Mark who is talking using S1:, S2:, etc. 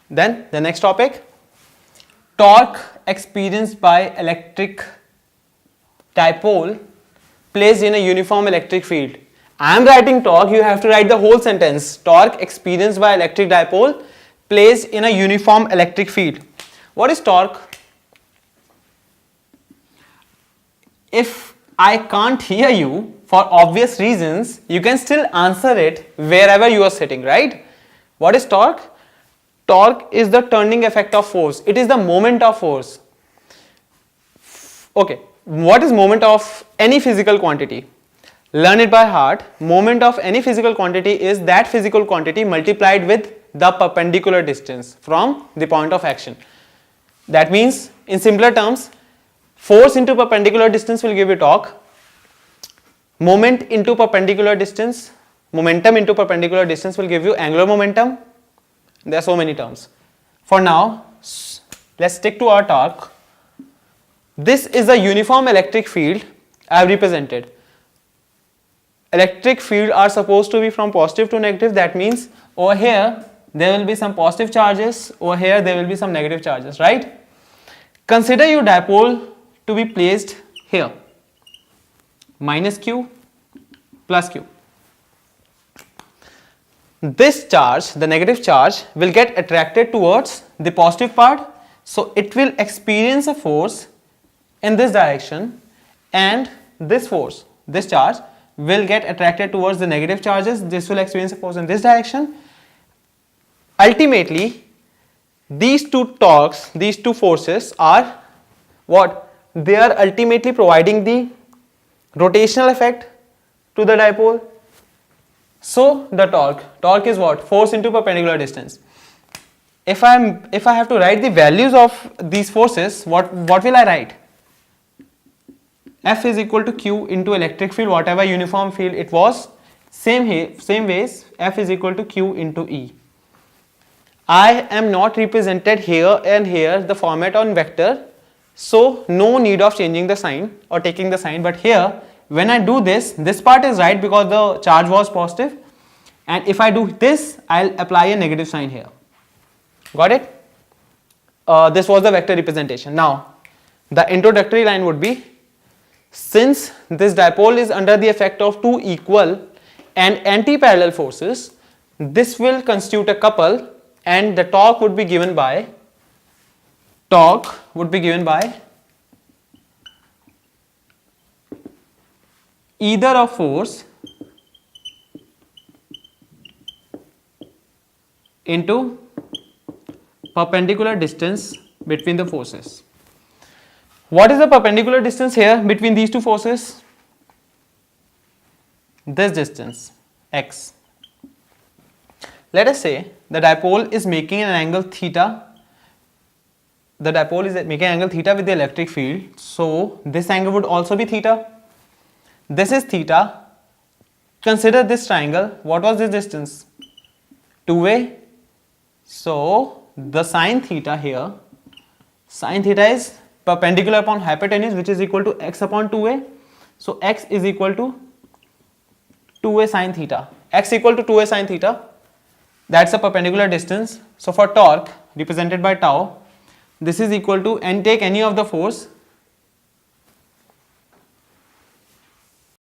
S1: Then the next topic, torque experienced by electric dipole placed in a uniform electric field. I am writing torque, you have to write the whole sentence. Torque experienced by electric dipole placed in a uniform electric field. What is torque? If I can't hear you for obvious reasons, you can still answer it wherever you are sitting, right? What is torque? Torque is the turning effect of force. It is the moment of force. Okay, what is moment of any physical quantity? Learn it by heart. Moment of any physical quantity is that physical quantity multiplied with the perpendicular distance from the point of action. That means, in simpler terms, force into perpendicular distance will give you torque. Moment into perpendicular distance, momentum into perpendicular distance will give you angular momentum. There are so many terms. For now, let's stick to our torque. This is a uniform electric field I have represented. Electric field are supposed to be from positive to negative. That means over here there will be some positive charges, over here there will be some negative charges, right? Consider your dipole to be placed here, minus q plus q. This charge, the negative charge, will get attracted towards the positive part, so it will experience a force in this direction, and this force, this charge, will get attracted towards the negative charges. This will experience a force in this direction. Ultimately, these two torques, these two forces are what? They are ultimately providing the rotational effect to the dipole. So the torque is what? Force into perpendicular distance. If I have to write the values of these forces, what will I write? F is equal to Q into electric field, whatever uniform field it was. Same ways, F is equal to Q into E. I am not represented here and here the format on vector, so no need of changing the sign or taking the sign, but here when I do this part is right because the charge was positive, and if I do this, I'll apply a negative sign here. Got it? This was the vector representation. Now the introductory line would be, since this dipole is under the effect of two equal and anti-parallel forces, this will constitute a couple, and the torque would be given by either a force into perpendicular distance between the forces. What is the perpendicular distance here between these two forces? This distance, x. Let us say the dipole is making an angle theta. The dipole is making an angle theta with the electric field. So this angle would also be theta. This is theta. Consider this triangle. What was this distance? 2a. So the sine theta here, sine theta is perpendicular upon hypotenuse, which is equal to x upon 2a. So x is equal to 2a sine theta. X equal to 2a sine theta. That's a perpendicular distance. So for torque represented by tau, this is equal to, and take any of the force,